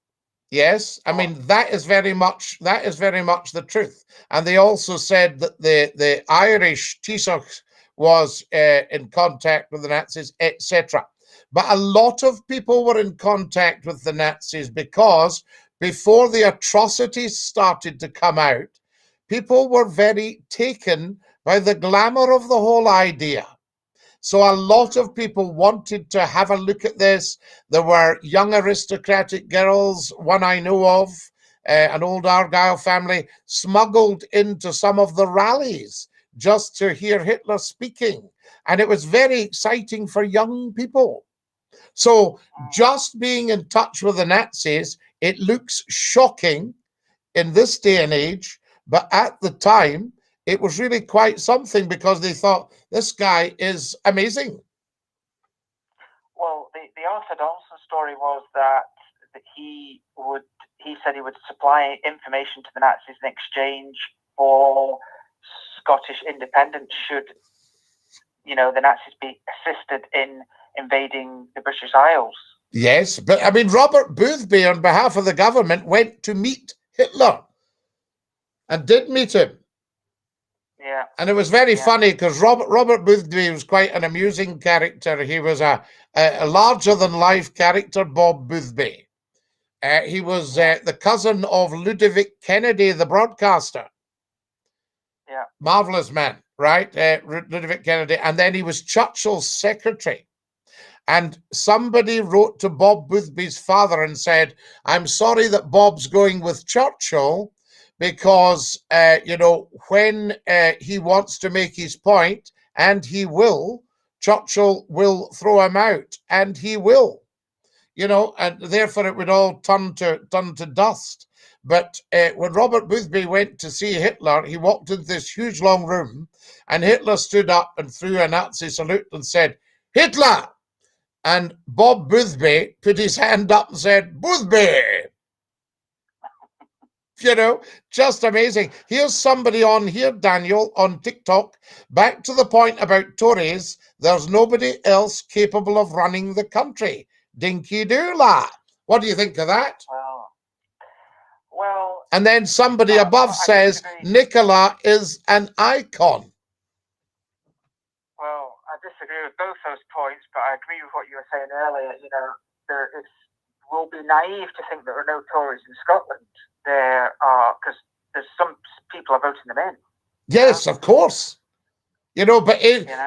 Yes, I mean that is very much the truth. And they also said that the Irish Taoiseach was in contact with the Nazis, etc. But a lot of people were in contact with the Nazis because before the atrocities started to come out, people were very taken by the glamour of the whole idea. So a lot of people wanted to have a look at this. There were young aristocratic girls, one I know of, an old Argyle family, smuggled into some of the rallies just to hear Hitler speaking. And it was very exciting for young people. So just being in touch with the Nazis, it looks shocking in this day and age, but at the time, it was really quite something because they thought this guy is amazing. Well, the Arthur Donaldson story was that he said he would supply information to the Nazis in exchange for Scottish independence should, you know, the Nazis be assisted in invading the British Isles. Yes, but I mean, Robert Boothby, on behalf of the government, went to meet Hitler and did meet him. Yeah. And it was very funny because Robert Boothby was quite an amusing character. He was a larger-than-life character, Bob Boothby. He was the cousin of Ludovic Kennedy, the broadcaster. Yeah. Marvelous man, right? Ludovic Kennedy. And then he was Churchill's secretary. And somebody wrote to Bob Boothby's father and said, I'm sorry that Bob's going with Churchill because, you know, when he wants to make his point, and he will, Churchill will throw him out, and he will, you know, and therefore it would all turn to dust. But when Robert Boothby went to see Hitler, he walked into this huge long room, and Hitler stood up and threw a Nazi salute and said, Hitler! And Bob Boothby put his hand up and said, Boothby! You know, just amazing. Here's somebody on here, Daniel, on TikTok. Back to the point about Tories, there's nobody else capable of running the country. Dinky-Doo, la. What do you think of that? Well. And then somebody above says, Nicola is an icon. Well, I disagree with both those points, but I agree with what you were saying earlier. You know, it will be naive to think there are no Tories in Scotland. There are, because there's some people are voting them in. Yes, of course. You know, but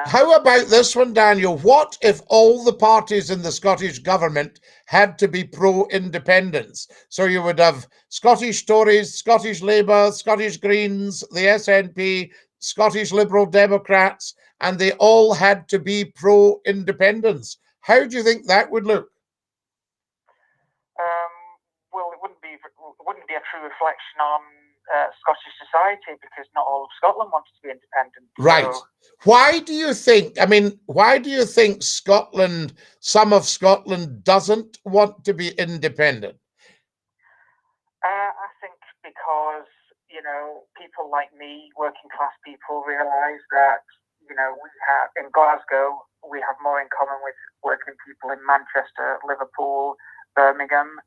how about this one, Daniel? What if all the parties in the Scottish government had to be pro-independence? So you would have Scottish Tories, Scottish Labour, Scottish Greens, the SNP, Scottish Liberal Democrats, and they all had to be pro-independence. How do you think that would look? Well, it wouldn't be a true reflection on Scottish society because not all of Scotland wanted to be independent. Right. So, why do you think? I mean, why do you think Scotland, some of Scotland, doesn't want to be independent? I think because, you know, people like me, working class people, realise that, you know, we have in Glasgow, we have more in common with working people in Manchester, Liverpool, Birmingham,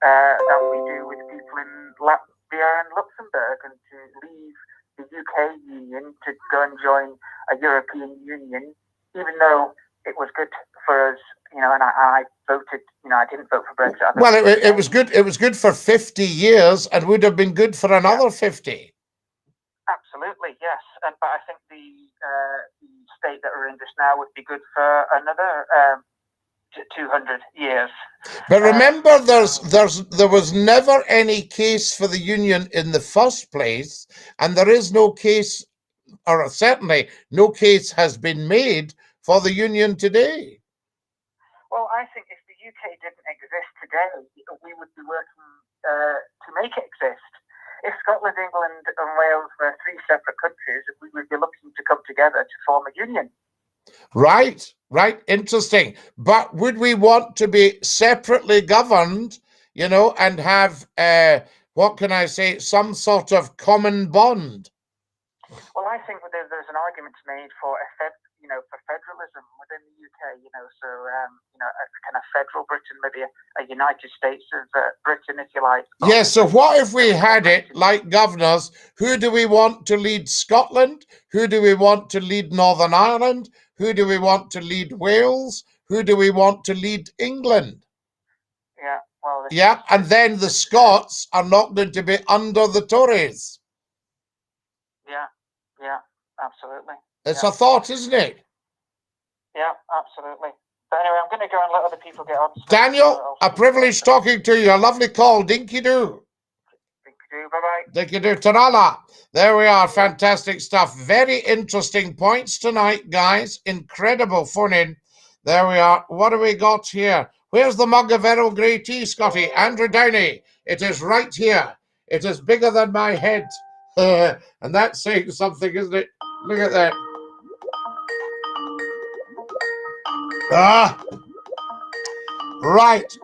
than we do with people in Latvia and Luxembourg, and to leave the UK Union to go and join a European Union, even though it was good for us, you know, and I voted, you know, I didn't vote for Brexit. Well, it was good. It was good for 50 years and would have been good for another 50. Absolutely, yes. But I think the state that we're in just now would be good for another 200 years. But remember, there was never any case for the Union in the first place, and there is no case, or certainly no case has been made for the Union today. Well, I think if the UK didn't exist today, we would be working to make it exist. If Scotland, England and Wales were three separate countries, we would be looking to come together to form a union. Right, interesting. But would we want to be separately governed, and have, what can I say, some sort of common bond? Well, I think there's an argument made for for federalism within the UK. So a kind of federal Britain, maybe a United States of Britain, if you like. Yeah. So what if we had it like governors? Who do we want to lead Scotland? Who do we want to lead Northern Ireland? Who do we want to lead Wales? Who do we want to lead England? Yeah. Well. Yeah, and then the Scots are not going to be under the Tories. Yeah, absolutely. It's a thought, isn't it? Yeah, absolutely. But anyway, I'm going to go and let other people get on. Daniel, a privilege talking to you. A lovely call. Dinky-Doo. Dinky-Doo, bye-bye. Dinky-Doo, Tarala. There we are. Fantastic stuff. Very interesting points tonight, guys. Incredible phone in. There we are. What do we got here? Where's the mug of Earl Grey tea, Scotty? Andrew Downey. It is right here. It is bigger than my head. And that's saying something, isn't it? Look at that. Right.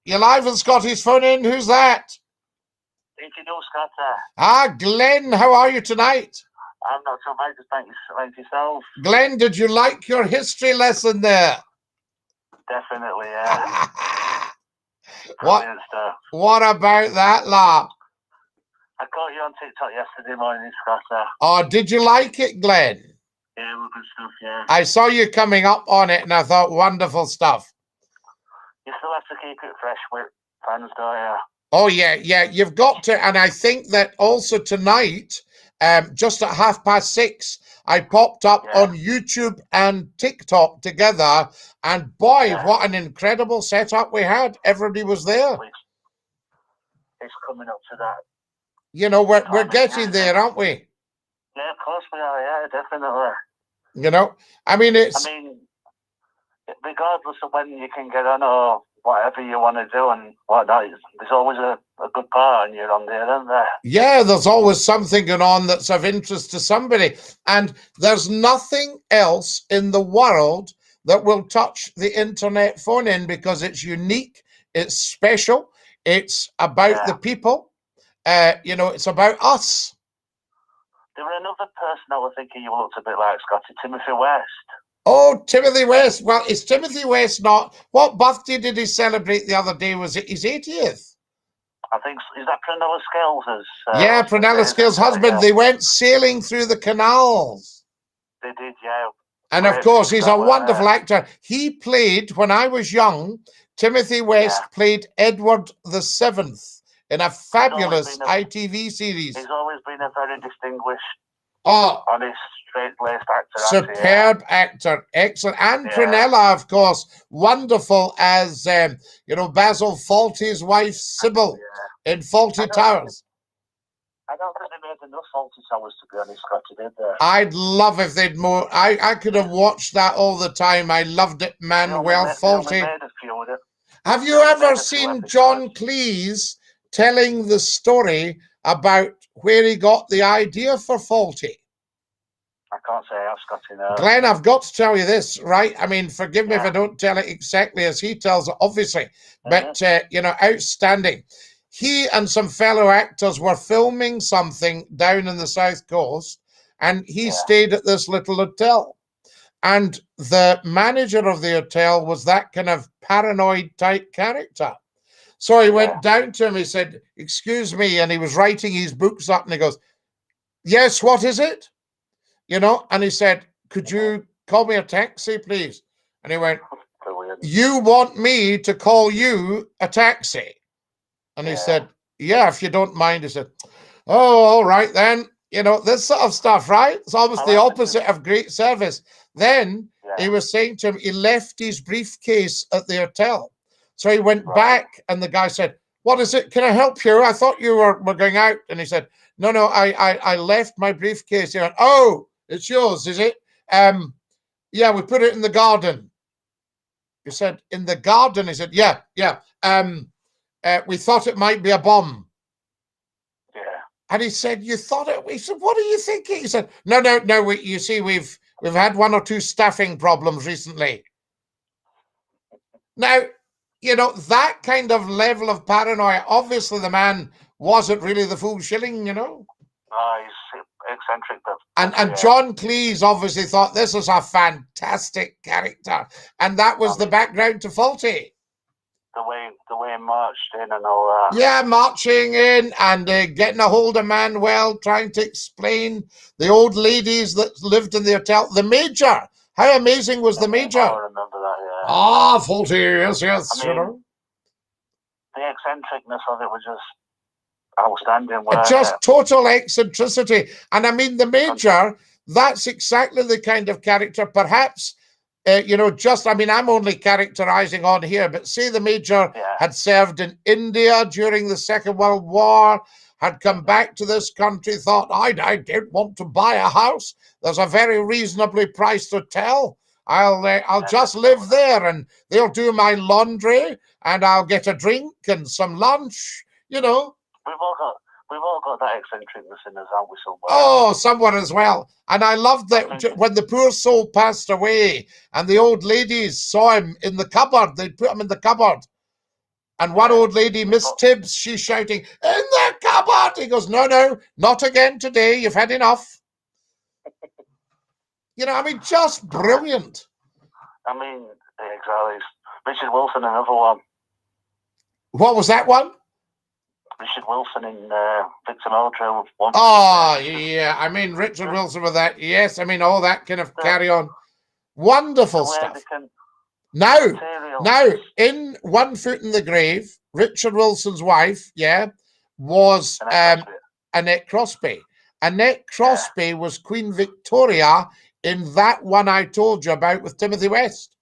You're live on Scotty's phone in. Who's that? DINKY-DOO, Scott. Glenn, how are you tonight? I'm not so bad, just thank yourself. Glenn, did you like your history lesson there? Definitely, yeah. What about that, lad? I caught you on TikTok yesterday morning, Scott. Oh, did you like it, Glenn? Yeah, well, good stuff, yeah. I saw you coming up on it, and I thought, wonderful stuff. You still have to keep it fresh with fans, don't you? Oh, yeah, you've got to. And I think that also tonight, just at 6:30, I popped up on YouTube and TikTok together, and boy, what an incredible setup we had. Everybody was there. It's coming up to that. We're getting there, aren't we? Yeah, of course we are. Yeah, definitely. Regardless of when you can get on or whatever you want to do and whatnot, there's always a good part and you're on there, isn't there? Yeah, there's always something going on that's of interest to somebody. And there's nothing else in the world that will touch the internet phone in because it's unique, it's special, it's about the people. It's about us. There were another person I was thinking you looked a bit like, Scotty, Timothy West. Oh, Timothy West. Well, is Timothy West not? What birthday did he celebrate the other day? Was it his 80th? I think, is that Prunella Scales'? Yeah, Prunella Scales' husband. They went sailing through the canals. They did, yeah. And of course, he's a wonderful actor. He played, when I was young, Timothy West played Edward VII. In a fabulous ITV series. He's always been a very distinguished, honest, straight-laced actor. Superb actor, excellent. And Prunella, of course, wonderful as, Basil Fawlty's wife, Sybil, in Fawlty Towers. I don't think they made enough Fawlty Towers, to be honest, Scotty, did they? I'd love if they'd more. I could have watched that all the time. I loved it, Manuel Fawlty. Have you ever seen John Cleese telling the story about where he got the idea for Fawlty? I can't say I've got to know. Glenn, I've got to tell you this, right? I mean, forgive me if I don't tell it exactly as he tells it, obviously. But, outstanding. He and some fellow actors were filming something down in the South Coast, and he stayed at this little hotel. And the manager of the hotel was that kind of paranoid type character. So he went down to him, he said, "Excuse me," and he was writing his books up, and he goes, "Yes, what is it?" And he said, "Could you call me a taxi, please?" And he went, "You want me to call you a taxi?" And he said, "Yeah, if you don't mind." He said, "Oh, all right then." This sort of stuff, right? It's almost the opposite of great service. Then he was saying to him he left his briefcase at the hotel. So he went back and the guy said, "What is it? Can I help you? I thought you were going out." And he said, No, I left my briefcase." He went, "Oh, it's yours, is it? Yeah, we put it in the garden." He said, "In the garden?" He said, yeah. We thought it might be a bomb." Yeah. And he said, "You thought it?" He said, "What are you thinking?" He said, No. You see, we've had one or two staffing problems recently. Now, you know, that kind of level of paranoia, obviously the man wasn't really the full shilling, you know. He's eccentric. And John Cleese obviously thought this was a fantastic character. And that was the background to Faulty. The way he marched in and all that. Yeah, marching in and getting a hold of Manuel, trying to explain the old ladies that lived in the hotel. The Major. How amazing was the Major? I remember that, yeah. Ah, Faulty, yes, I mean, you know. The eccentricness of it was just outstanding. Just total eccentricity. And I mean, the Major, that's exactly the kind of character, perhaps, you know, I'm only characterizing on here, but say the Major had served in India during the Second World War, had come back to this country, thought, I don't want to buy a house. There's a very reasonably priced hotel. I'll just live there and they'll do my laundry and I'll get a drink and some lunch, you know. We've all got that eccentricness in us, haven't we, somewhere? Oh, somewhere as well. And I loved that when the poor soul passed away and the old ladies saw him in the cupboard, they'd put him in the cupboard. And one old lady, Miss Tibbs, she's shouting, "In the cupboard!" He goes, No, not again today. You've had enough. You know, I mean, just brilliant. I mean, exactly. Richard Wilson, another one. What was that one? Richard Wilson in Victor Meldrew. Oh, yeah. I mean, Richard Wilson with that. Yes, I mean, all that kind of carry on. Wonderful stuff. Now, in One Foot in the Grave, Richard Wilson's wife, was Annette Crosbie. Annette Crosbie was Queen Victoria in that one I told you about with Timothy West.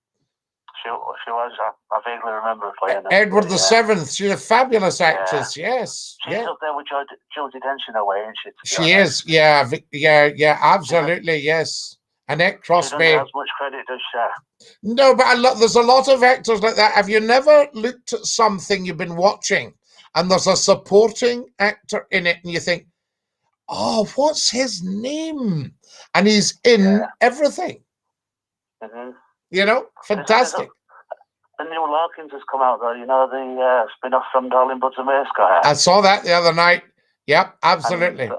She was. I vaguely remember her playing Edward the Seventh. She's a fabulous actress. Yes. She's up there with Jodie Dench in a way, isn't she? She is. Yeah. Absolutely. Yes. Annette Crosbie. She doesn't have much credit, does she? No, but there's a lot of actors like that. Have you never looked at something you've been watching and there's a supporting actor in it and you think, oh, what's his name? And he's in everything. Mm-hmm. You know, fantastic. The new Larkins has come out, though. You know, the spin-off from Darling Buds and Mace guy. I saw that the other night. Yep, absolutely. And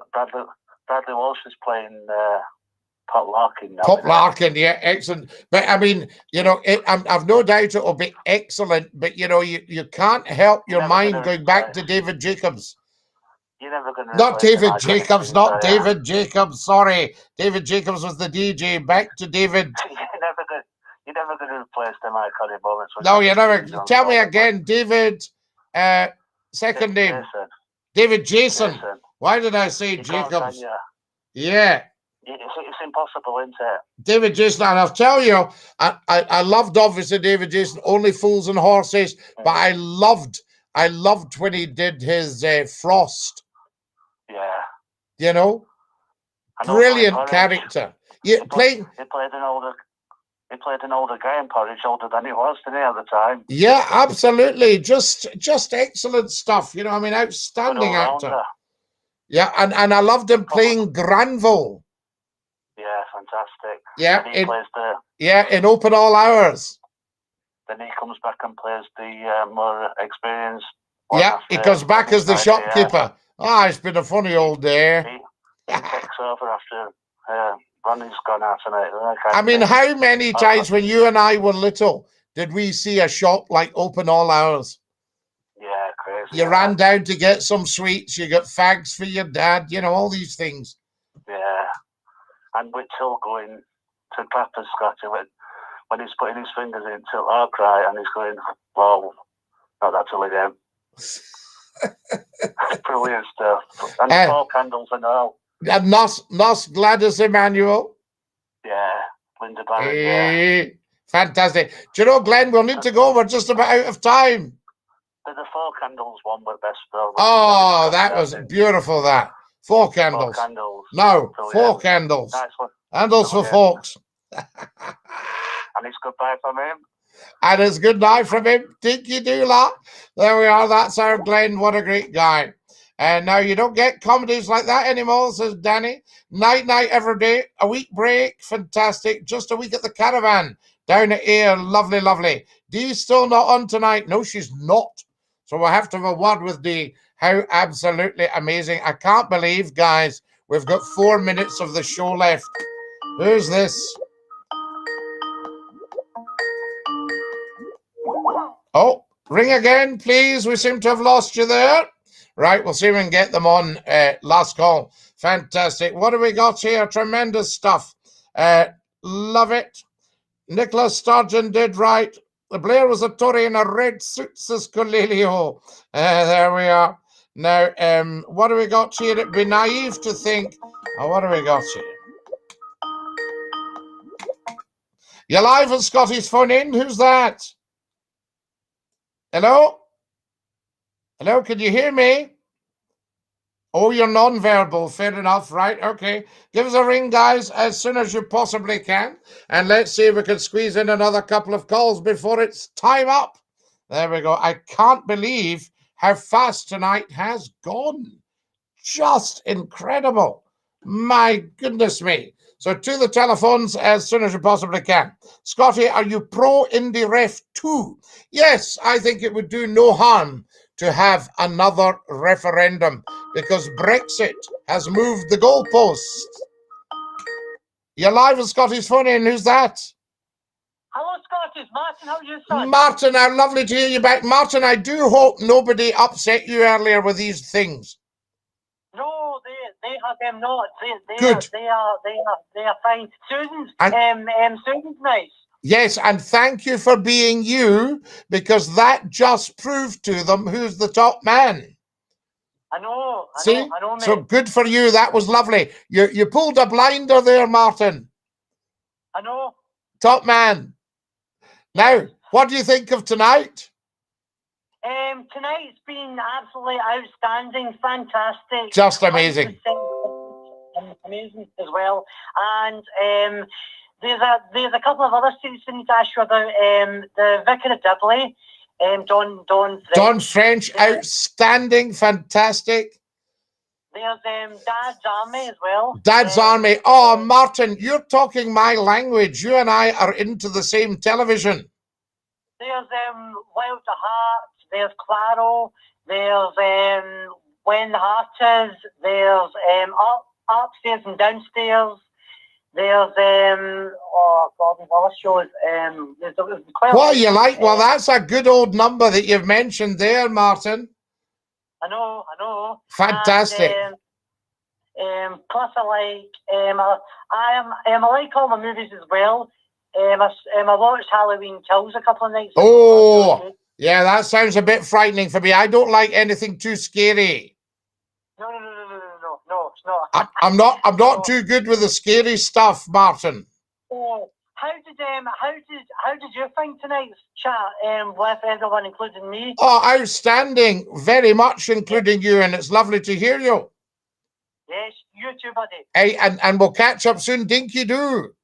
Bradley Walsh is playing Pop Larkin now. Pop Larkin, yeah, excellent. But I mean, you know, I've no doubt it will be excellent. But you know, you can't help your mind going back to David Jacobs. You're never going to. Not David Jacobs, not David Jacobs. Sorry, David Jacobs was the DJ. Back to David. You're never going to replace them iconic moments. No, you never. Tell me again, David. Second name. Jason. David Jason. Why did I say Jacobs? Yeah. It's impossible, isn't it? David Jason, and I'll tell you, I loved obviously David Jason, Only Fools and Horses, but I loved when he did his Frost. Yeah. You know, brilliant character. He played an older guy in Porridge, older than he was, didn't he, at the time? Yeah, absolutely. Just excellent stuff. You know, I mean, outstanding actor. Yeah, and I loved him playing Granville. Yeah, fantastic. Yeah, in Open All Hours. Then he comes back and plays the more experienced. Yeah, he comes back as the shopkeeper. It's been a funny old day. He takes over after Ronnie's gone out tonight. I mean, how many times when you and I were little did we see a shop like Open All Hours? Yeah, crazy. You ran down to get some sweets, you got fags for your dad, you know, all these things. Yeah. And Whittle going to Clapper's Scottie when he's putting his fingers into our cry and he's going, well, not that till again. Brilliant stuff. And the 4 candles and all. And Nos Gladys Emmanuel. Yeah, Linda Barrett, yeah. Fantastic. Do you know, Glenn, we'll need to go. We're just about out of time. But the Four Candles one with best. Oh, that was beautiful, that. Four candles. Four Candles. No, So, four candles. That's what. Candles for folks. And it's goodbye from him. And it's good night from him. Dinky-Doo, la. There we are. That's our Glenn. What a great guy. And now you don't get comedies like that anymore, says Danny. Night, every day. A week break. Fantastic. Just a week at the caravan. Down at Ayr. Lovely, lovely. Dee's still not on tonight. No, she's not. So we'll have to have a word with Dee. How absolutely amazing. I can't believe, guys, we've got 4 minutes of the show left. Who's this? Oh, ring again, please. We seem to have lost you there. Right, we'll see if we can get them on. Last call. Fantastic. What do we got here? Tremendous stuff. Love it. Nicholas Sturgeon did right. The Blair was a Tory in a red suit, says Colelio. There we are. Now, what do we got here? It'd be naive to think. Oh, what do we got here? You're live at Scotty's phone in. Who's that? Hello? Hello, can you hear me? Oh, you're non-verbal. Fair enough, right? Okay. Give us a ring, guys, as soon as you possibly can. And let's see if we can squeeze in another couple of calls before it's time up. There we go. I can't believe how fast tonight has gone. Just incredible. My goodness me. So to the telephones as soon as you possibly can. Scotty, are you pro Indie Ref 2? Yes, I think it would do no harm to have another referendum because Brexit has moved the goalposts. You're live with Scotty's phone in. Who's that? Hello, Scotty. Martin, how are you, son? Martin, I'm lovely to hear you back. Martin, I do hope nobody upset you earlier with these things. No, they have them not. Good. They are fine. Susan's nice. Yes, and thank you for being you, because that just proved to them who's the top man. I know, See? I know, mate. So good for you. That was lovely. You pulled a blinder there, Martin. I know. Top man. Now, what do you think of tonight? Tonight's been absolutely outstanding, fantastic. Just amazing. Amazing as well. And there's a couple of other series I need to ask you about. The Vicar of Dibley, Don French. Don French, outstanding, fantastic. There's Dad's Army as well. Dad's Army. Oh, Martin, you're talking my language. You and I are into the same television. There's Wild to Heart. There's Claro. There's When the Heart Is. There's Upstairs and Downstairs. There's oh God, the other shows. There's quite what you like? Well, that's a good old number that you've mentioned there, Martin. I know. Fantastic. And, plus, I like all the movies as well. I watched Halloween Kills a couple of nights ago. Oh, yeah, that sounds a bit frightening for me. I don't like anything too scary. No, it's not. I'm not too good with the scary stuff, Martin. Oh, how did you find tonight's chat with everyone, including me? Oh, outstanding! Very much, including you, and it's lovely to hear you. Yes, you too, buddy. Hey, and we'll catch up soon. Dinky-Doo.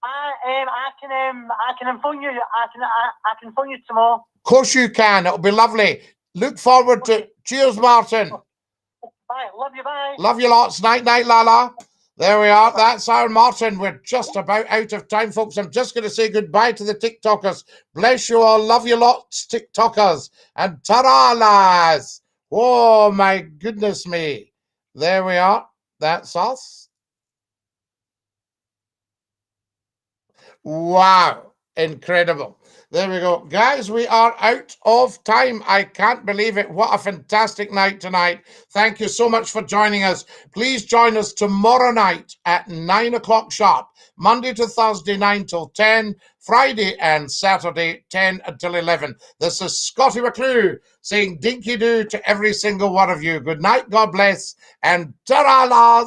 I can phone you. I can phone you tomorrow. Of course you can. It'll be lovely. Look forward to it. Cheers, Martin. Bye. Love you. Bye. Love you lots. Night, Lala. There we are. That's our Martin. We're just about out of time, folks. I'm just going to say goodbye to the TikTokers. Bless you all. Love you lots, TikTokers. And taralas. Oh, my goodness me. There we are. That's us. Wow. Incredible. There we go. Guys, we are out of time. I can't believe it. What a fantastic night tonight. Thank you so much for joining us. Please join us tomorrow night at 9 o'clock sharp. Monday to Thursday, 9 till 10. Friday and Saturday, 10 until 11. This is Scottie McClue saying dinky-doo to every single one of you. Good night, God bless, and ta-ra, lads.